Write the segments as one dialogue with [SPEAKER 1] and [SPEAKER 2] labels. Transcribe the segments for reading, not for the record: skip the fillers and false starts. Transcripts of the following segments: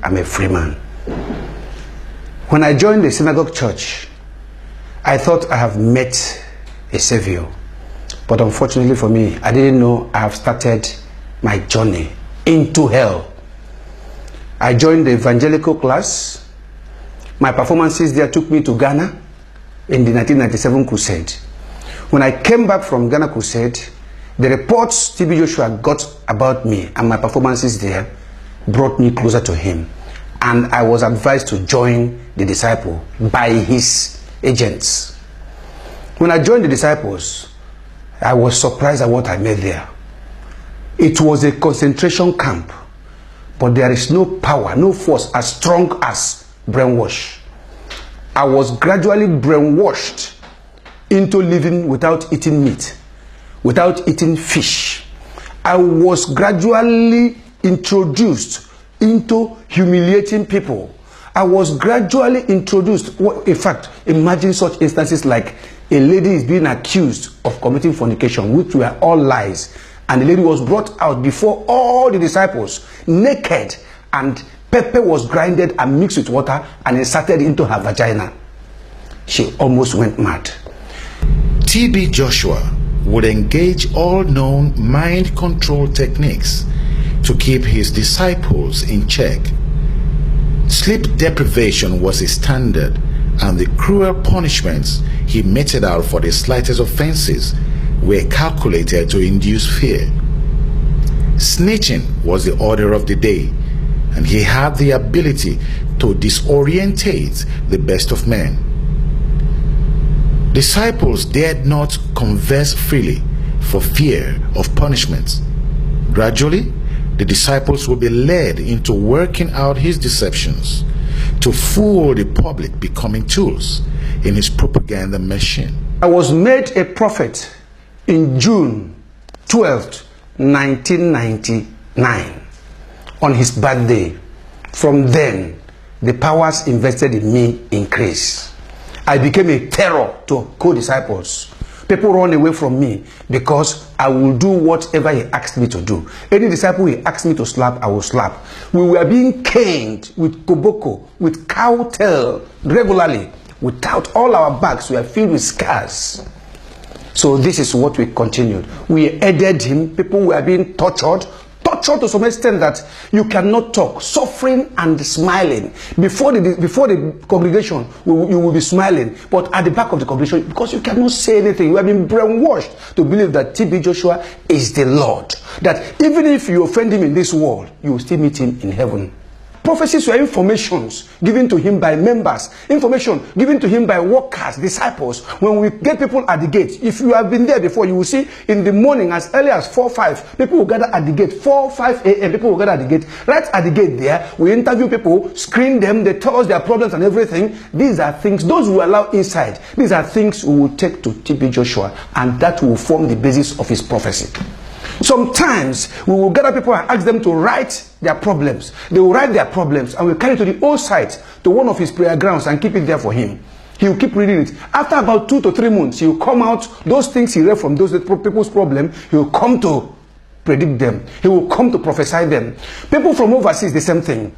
[SPEAKER 1] I'm a free man. When I joined the synagogue church, I thought I have met a savior. But unfortunately for me, I didn't know I have started my journey into hell. I joined the evangelical class. My performances there took me to Ghana in the 1997 crusade. When I came back from Ghana crusade, the reports TB Joshua got about me and my performances there brought me closer to him. And I was advised to join the disciple by his agents. When I joined the disciples, I was surprised at what I met there. It was a concentration camp, but there is no power, no force as strong as brainwash. I was gradually brainwashed into living without eating meat, without eating fish. I was gradually introduced into humiliating people. I was gradually introduced. In fact, imagine such instances like a lady is being accused of committing fornication, which were all lies. And the lady was brought out before all the disciples, naked, and pepper was grinded and mixed with water and inserted into her vagina. She almost went mad.
[SPEAKER 2] TB Joshua would engage all known mind control techniques to keep his disciples in check. Sleep deprivation was his standard, and the cruel punishments he meted out for the slightest offenses were calculated to induce fear. Snitching was the order of the day, and he had the ability to disorientate the best of men. Disciples dared not converse freely for fear of punishment. Gradually, the disciples will be led into working out his deceptions to fool the public, becoming tools in his propaganda machine.
[SPEAKER 1] I was made a prophet in June 12th, 1999, on his birthday. From then, the powers invested in me increased. I became a terror to co-disciples. People run away from me because I will do whatever he asked me to do. Any disciple he asked me to slap, I will slap. We were being caned with koboko, with cow tail regularly. Without all our bags were filled with scars. So this is what we continued. We aided him. People were being tortured to some extent that you cannot talk, suffering and smiling. Before the congregation, you will be smiling, but at the back of the congregation, because you cannot say anything, you have been brainwashed to believe that TB Joshua is the Lord. That even if you offend him in this world, you will still meet him in heaven. Prophecies were informations given to him by members, information given to him by workers, disciples. When we get people at the gate, if you have been there before, you will see in the morning as early as 4-5, people will gather at the gate. 4-5 a.m. people will gather at the gate. Right at the gate there, we interview people, screen them, they tell us their problems and everything. These are things, those we allow inside, these are things we will take to TB Joshua, and that will form the basis of his prophecy. Sometimes we will gather people and ask them to write their problems. They will write their problems and we'll carry it to the old site, to one of his prayer grounds, and keep it there for him. He will keep reading it. After about 2 to 3 months, he will come out, those things he read from those people's problem, he will come to predict them. He will come to prophesy them. People from overseas, the same thing.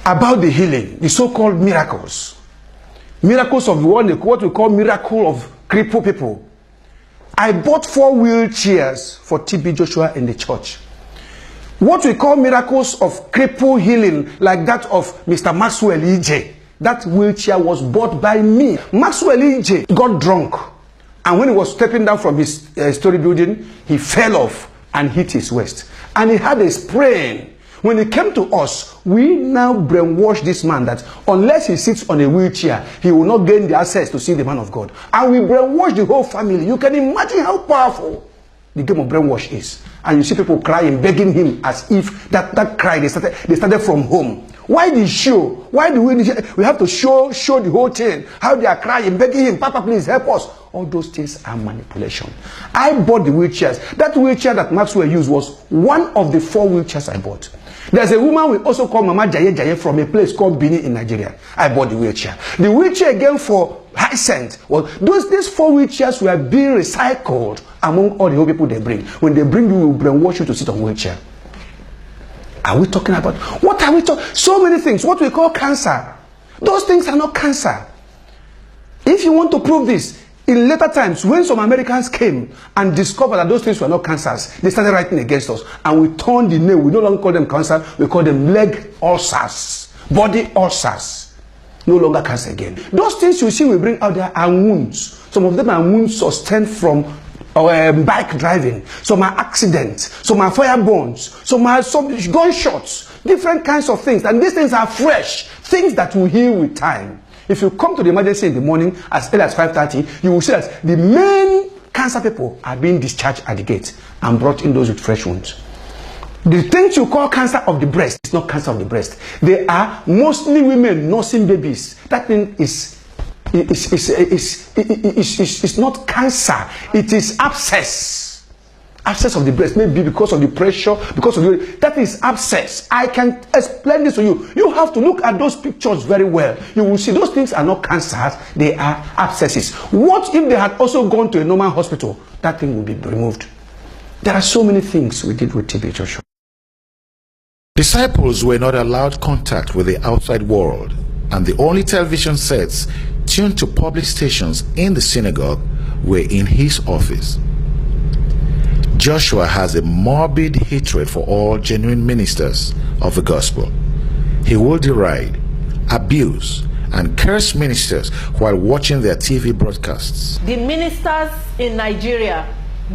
[SPEAKER 1] About the healing, the so-called miracles. Miracles of what we call miracle of crippled people. I bought 4 wheelchairs for TB Joshua in the church. What we call miracles of cripple healing, like that of Mr. Maxwell E.J. That wheelchair was bought by me. Maxwell E.J. got drunk, and when he was stepping down from his story building, he fell off and hit his waist. And he had a sprain. When he came to us, we now brainwash this man that unless he sits on a wheelchair, he will not gain the access to see the man of God. And we brainwash the whole family. You can imagine how powerful the game of brainwash is. And you see people crying, begging him as if that cry, they started from home. Why the show? Why do we have to show the whole thing? How they are crying, begging him, Papa, please help us. All those things are manipulation. I bought the wheelchairs. That wheelchair that Maxwell used was one of the 4 wheelchairs I bought. There's a woman we also call Mama Jaye from a place called Bini in Nigeria. I bought the wheelchair. The wheelchair again for Hyacinth. Well, these 4 wheelchairs were being recycled among all the whole people they bring. When they bring you, will brainwash you to sit on wheelchair. Are we talking about? What are we talking? So many things. What we call cancer. Those things are not cancer. If you want to prove this, in later times, when some Americans came and discovered that those things were not cancers, they started writing against us. And we turned the name. We no longer call them cancer. We call them leg ulcers, body ulcers. No longer cancer again. Those things you see we bring out there are wounds. Some of them are wounds sustained from bike driving. Some are accidents. Some are fire burns. Some are gunshots. Different kinds of things. And these things are fresh. Things that will heal with time. If you come to the emergency in the morning as early as 5:30, you will see that the main cancer people are being discharged at the gate and brought in those with fresh wounds. The things you call cancer of the breast is not cancer of the breast. They are mostly women nursing babies. That thing is not cancer. It is abscess. Abscess of the breast, maybe because of the pressure, because of that is abscess. I can explain this to you. You have to look at those pictures very well. You will see those things are not cancers, they are abscesses. What if they had also gone to a normal hospital? That thing will be removed. There are so many things we did with TB Joshua.
[SPEAKER 2] Disciples were not allowed contact with the outside world, and the only television sets tuned to public stations in the synagogue were in his office. Joshua has a morbid hatred for all genuine ministers of the gospel. He will deride, abuse, and curse ministers while watching their TV broadcasts.
[SPEAKER 3] The ministers in Nigeria,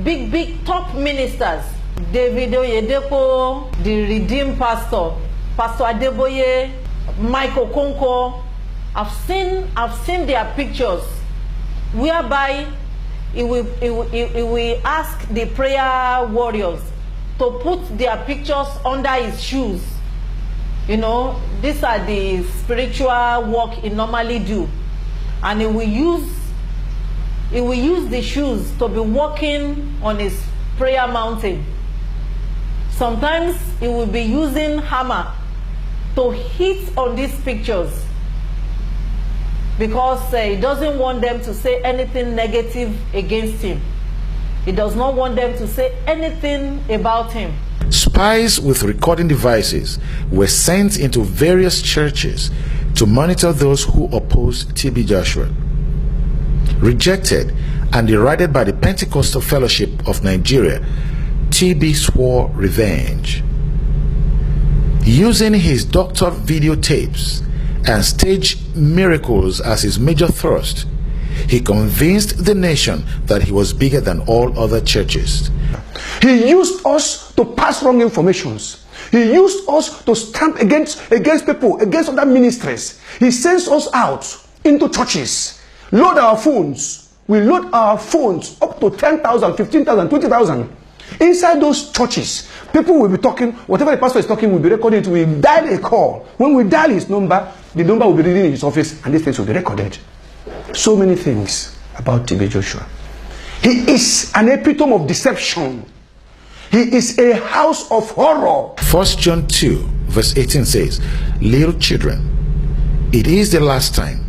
[SPEAKER 3] big top ministers, David Oyedepo, the Redeemed Pastor, Pastor Adeboye, Michael Okonkwo, I've seen their pictures whereby he will ask the prayer warriors to put their pictures under his shoes. You know, these are the spiritual work he normally do, and he will use the shoes to be walking on his prayer mountain. Sometimes he will be using hammer to hit on these pictures because he doesn't want them to say anything negative against him. He does not want them to say anything about him.
[SPEAKER 2] Spies with recording devices were sent into various churches to monitor those who opposed TB Joshua. Rejected and derided by the Pentecostal Fellowship of Nigeria, TB swore revenge. Using his doctored videotapes and staged miracles as his major thrust, he convinced the nation that he was bigger than all other churches.
[SPEAKER 1] He used us to pass wrong informations. He used us to stamp against people, against other ministries. He sends us out into churches, load our phones. We load our phones up to 10,000, 15,000, 20,000. Inside those churches, people will be talking, whatever the pastor is talking will be recorded. We dial a call. When we dial his number, the number will be reading in his office and these things will be recorded. So many things about TB Joshua. He is an epitome of deception. He is a house of horror.
[SPEAKER 2] 1 John 2 verse 18 says, "Little children, it is the last time,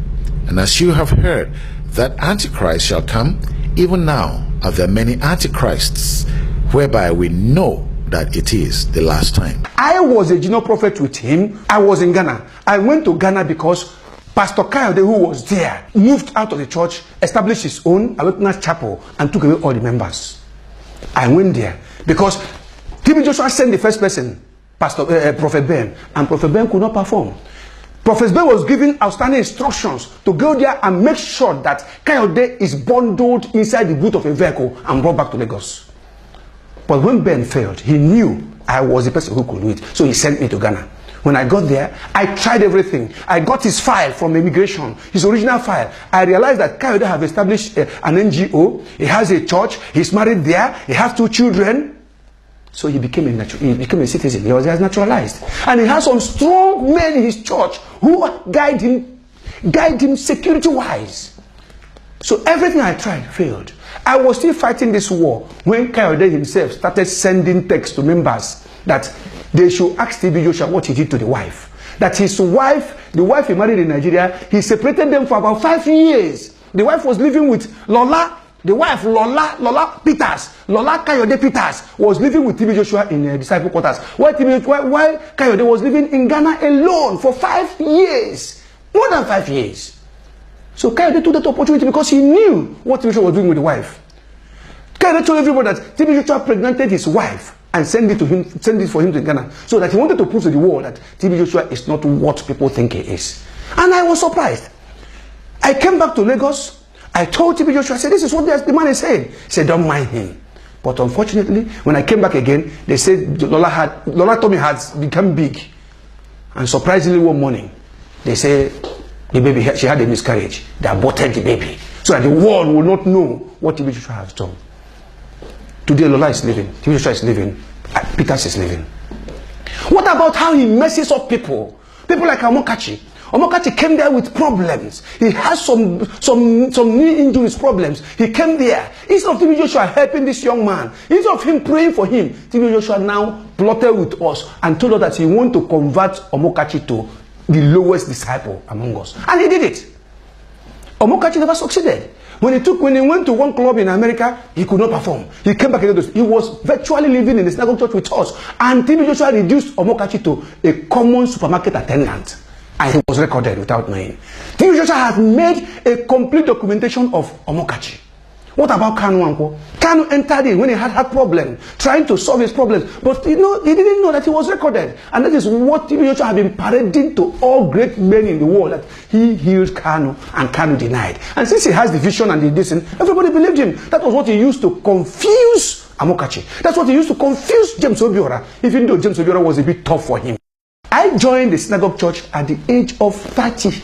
[SPEAKER 2] and as you have heard that Antichrist shall come, even now are there many Antichrists, whereby we know that it is the last time."
[SPEAKER 1] I was a junior prophet with him. I was in Ghana. I went to Ghana because Pastor Kayode, who was there, moved out of the church, established his own Awakeners Chapel, and took away all the members. I went there because TB Joshua sent the first person, Prophet Ben, and Prophet Ben could not perform. Prophet Ben was given outstanding instructions to go there and make sure that Kayode is bundled inside the boot of a vehicle and brought back to Lagos. But when Ben failed, he knew I was the person who could do it, so he sent me to Ghana. When I got there, I tried everything. I got his file from immigration, his original file. I realized that Kayode have established an NGO. He has a church. He's married there. He has 2 children. So he became a citizen. He was naturalized. And he has some strong men in his church who guide him security-wise. So everything I tried failed. I was still fighting this war when Kayode himself started sending texts to members that they should ask TB Joshua what he did to the wife. That his wife, the wife he married in Nigeria, he separated them for about 5 years. The wife was living with Lola. The wife, Lola Peters, Lola Kayode Peters, was living with TB Joshua in disciple quarters. While Kayode was living in Ghana alone for 5 years. More than 5 years. So Kayode took that opportunity because he knew what TB Joshua was doing with the wife. Kayode told everybody that TB Joshua pregnanted his wife and sent it for him to Ghana. So that he wanted to prove to the world that TB Joshua is not what people think he is. And I was surprised. I came back to Lagos. I told TB Joshua, I said, this is what the man is saying. He said, don't mind him. But unfortunately, when I came back again, they said Lola Tommy had become big. And surprisingly, one morning, they said the baby, she had a miscarriage. They aborted the baby. So that the world will not know what TB Joshua has done. Today, Lola is living. TB Joshua is living. Peters is living. What about how he messes up people? People like Amokachi. Amokachi came there with problems. He has some knee injuries problems. He came there. Instead of TB Joshua helping this young man, instead of him praying for him, TB Joshua now plotted with us and told us that he wanted to convert Amokachi to the lowest disciple among us. And he did it. Amokachi never succeeded. When he went to one club in America, he could not perform. He came back again. He was virtually living in the synagogue church with us. And TB Joshua reduced Amokachi to a common supermarket attendant. And he was recorded without knowing. TB Joshua has made a complete documentation of Amokachi. What about Kanu Anko? Kanu entered in when he had problems, trying to solve his problems. But he didn't know that he was recorded. And that is what TB Joshua had been parading to all great men in the world, that he healed Kanu and Kanu denied. And since he has the vision and the distance, everybody believed him. That was what he used to confuse Amokachi. That's what he used to confuse James Obiora, even though James Obiora was a bit tough for him. I joined the synagogue church at the age of 30.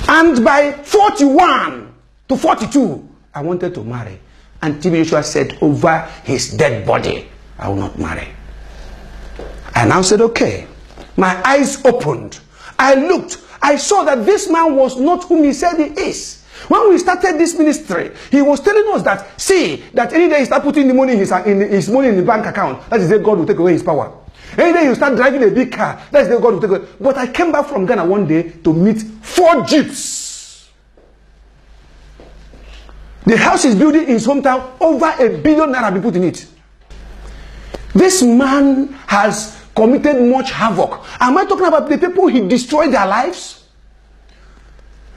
[SPEAKER 1] And by 41 to 42, I wanted to marry. And TB Joshua said over his dead body, I will not marry. I now said, okay. My eyes opened. I looked. I saw that this man was not whom he said he is. When we started this ministry, he was telling us that, see, that any day he start putting the money in his money in the bank account, that is the God will take away his power. Any day you start driving a big car, that's the God will take away. But I came back from Ghana one day to meet 4 jeeps. The house is building in his hometown, over $1 billion have been put in it. This man has committed much havoc. Am I talking about the people he destroyed their lives?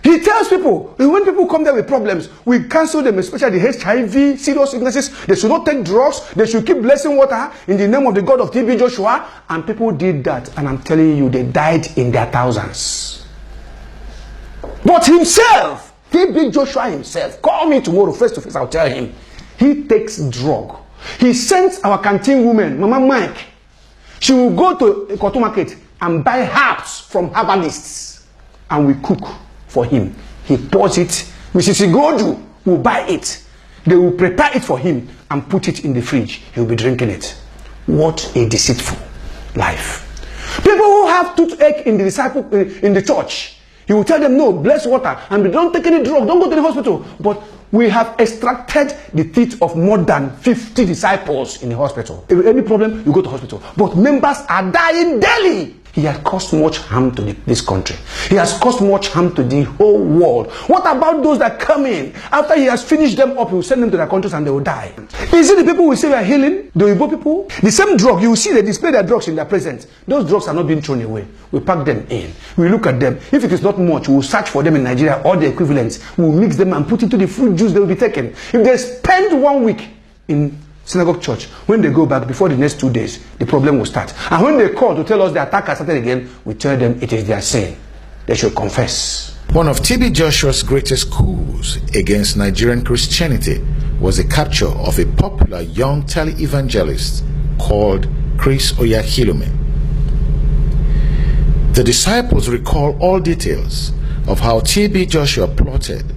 [SPEAKER 1] He tells people, when people come there with problems, we cancel them, especially the HIV, serious sicknesses. They should not take drugs. They should keep blessing water in the name of the God of TB Joshua. And people did that. And I'm telling you, they died in their thousands. But himself, TB Joshua himself, call me tomorrow face to face, I'll tell him. He takes drug. He sends our canteen woman, Mama Mike. She will go to a cotton market and buy herbs from herbalists. And we cook for him. He pours it. Mrs. Igodu will buy it. They will prepare it for him and put it in the fridge. He will be drinking it. What a deceitful life. People who have toothache in the church, he will tell them, no, bless water, and don't take any drug, don't go to the hospital. But we have extracted the teeth of more than 50 disciples in the hospital. If any problem, you go to hospital. But members are dying daily. He has caused much harm to this country. He has caused much harm to the whole world. What about those that come in? After he has finished them up, he will send them to their countries and they will die. Is it the people we say we are healing? The Igbo people? The same drug, you will see they display their drugs in their presence. Those drugs are not being thrown away. We pack them in. We look at them. If it is not much, we will search for them in Nigeria or the equivalents. We will mix them and put into the fruit juice they will be taken. If they spend 1 week in synagogue church, when they go back before the next 2 days, the problem will start. And when they call to tell us the attack has started again, we tell them it is their sin. They should confess.
[SPEAKER 2] One of TB Joshua's greatest coups against Nigerian Christianity was the capture of a popular young tele-evangelist called Chris Oyakhilome. The disciples recall all details of how TB Joshua plotted,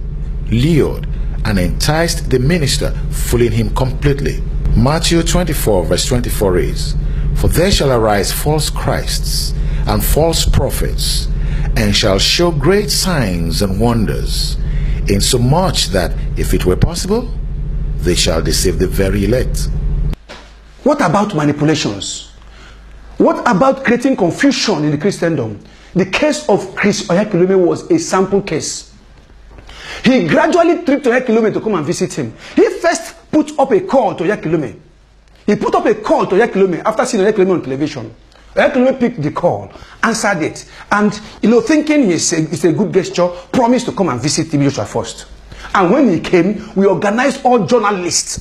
[SPEAKER 2] lured, and enticed the minister, fooling him completely. Matthew 24 verse 24 reads, "For there shall arise false Christs and false prophets, and shall show great signs and wonders, insomuch that, if it were possible, they shall deceive the very elect."
[SPEAKER 1] What about manipulations? What about creating confusion in the Christendom? The case of Chris Oyakhilome was a sample case. He gradually tripped to Yekilome to come and visit him. He first put up a call to Yekilome. He put up a call to Yekilome after seeing Yekilome on television. Yekilome picked the call, answered it, and thinking it's a good gesture, promised to come and visit TB Joshua first. And when he came, we organized all our journalists,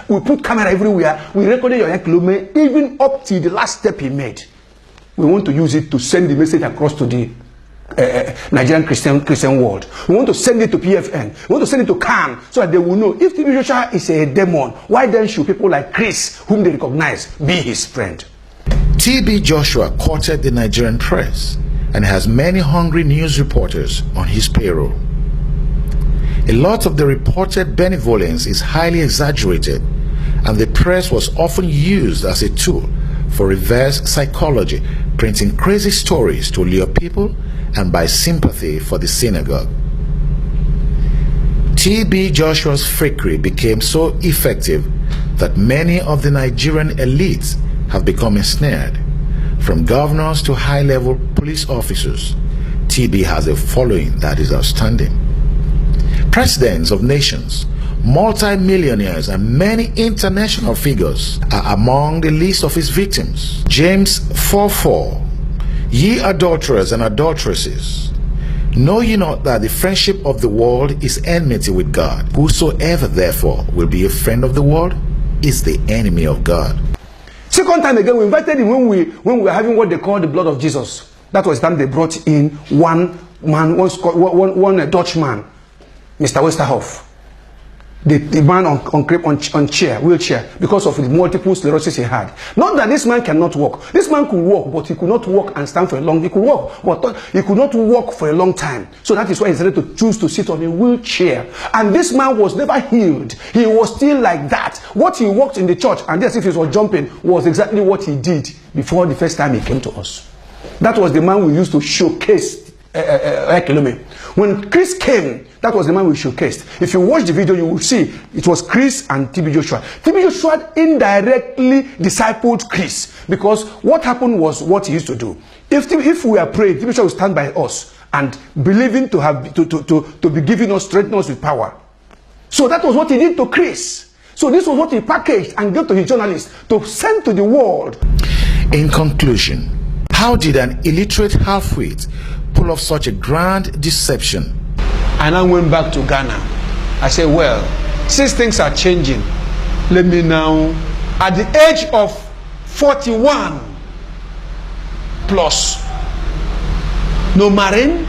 [SPEAKER 1] we put camera everywhere, we recorded Yekilome even up to the last step he made. We want to use it to send the message across to the Nigerian Christian world. We want to send it to PFN. We want to send it to CAN so that they will know if TB Joshua is a demon, why then should people like Chris, whom they recognize, be his friend?
[SPEAKER 2] TB Joshua courted the Nigerian press and has many hungry news reporters on his payroll. A lot of the reported benevolence is highly exaggerated, and the press was often used as a tool for reverse psychology, printing crazy stories to lure people and buy sympathy for the synagogue. TB Joshua's fakery became so effective that many of the Nigerian elites have become ensnared. From governors to high-level police officers, TB has a following that is outstanding. Presidents of nations, multi-millionaires, and many international figures are among the list of his victims. James 4:4, ye adulterers and adulteresses, know ye not that the friendship of the world is enmity with God? Whosoever therefore will be a friend of the world is the enemy of God.
[SPEAKER 1] Second time again, we invited him when we were having what they call the blood of Jesus. That was the time they brought in one man, Dutchman, Mr. Westerhoff. The man on chair, wheelchair, because of the multiple sclerosis he had. Not that this man cannot walk. This man could walk, but he could not walk and stand for a long. He could walk, but he could not walk for a long time. So that is why he decided to choose to sit on a wheelchair. And this man was never healed. He was still like that. What he walked in the church, and as if he was jumping, was exactly what he did before the first time he came to us. That was the man we used to showcase Yekilome. When Chris came, that was the man we showcased. If you watch the video, you will see it was Chris and TB Joshua. TB Joshua indirectly discipled Chris, because what happened was what he used to do. If we are praying, TB Joshua will stand by us and believing to be giving us, strengthening us with power. So that was what he did to Chris. So this was what he packaged and gave to his journalists to send to the world.
[SPEAKER 2] In conclusion, how did an illiterate half-wit pull off such a grand deception?
[SPEAKER 1] And I went back to Ghana. I said, well, since things are changing, let me now, at the age of 41 plus, no marrying,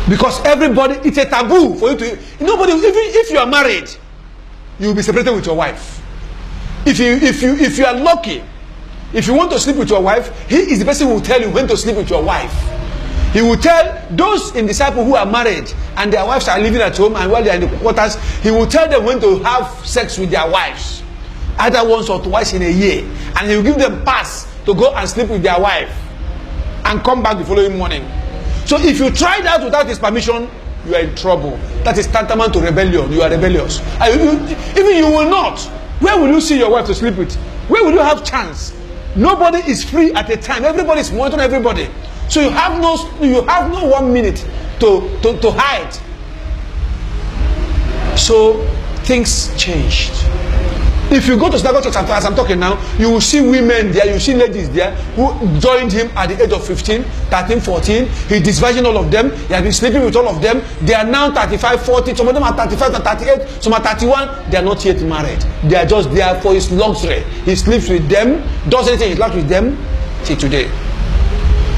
[SPEAKER 1] because everybody, it's a taboo for you to, nobody, even if you are married, you will be separated with your wife. If you are lucky, if you want to sleep with your wife, he is the person who will tell you when to sleep with your wife. He will tell those in disciples who are married and their wives are living at home and while they are in the quarters, he will tell them when to have sex with their wives, either once or twice in a year, and he will give them pass to go and sleep with their wife and come back the following morning. So if you try that without his permission, you are in trouble. That is tantamount to rebellion. You are rebellious. Even you will not. Where will you see your wife to sleep with? Where will you have chance? Nobody is free at a time. Everybody is monitoring everybody. So you have no 1 minute to hide. So things changed. If you go to Synagogue Church, as I'm talking now, you will see women there, you see ladies there who joined him at the age of 15, 13, 14. He disvirgin all of them. He has been sleeping with all of them. They are now 35, 40. Some of them are 35 and 38. Some are 31. They are not yet married. They are just there for his luxury. He sleeps with them, does anything he likes with them till today.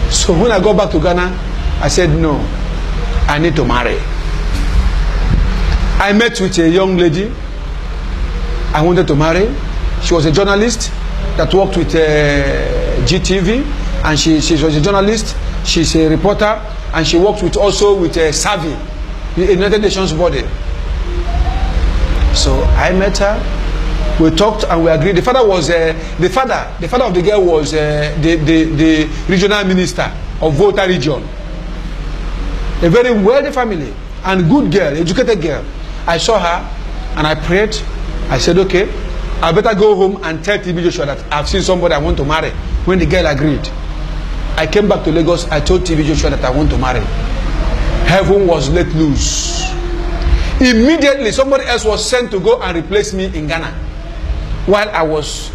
[SPEAKER 1] So when I go back to Ghana, I said, no, I need to marry. I met with a young lady I wanted to marry. She was a journalist that worked with GTV, and she was a journalist. She's a reporter, and she worked with Savi, the United Nations body. So I met her. We talked and we agreed. The father of the girl was the regional minister of Volta region. A very wealthy family and good girl, educated girl. I saw her and I prayed. I said, okay, I better go home and tell TB Joshua that I've seen somebody I want to marry. When the girl agreed, I came back to Lagos. I told TB Joshua that I want to marry. Heaven was let loose. Immediately, somebody else was sent to go and replace me in Ghana. While I was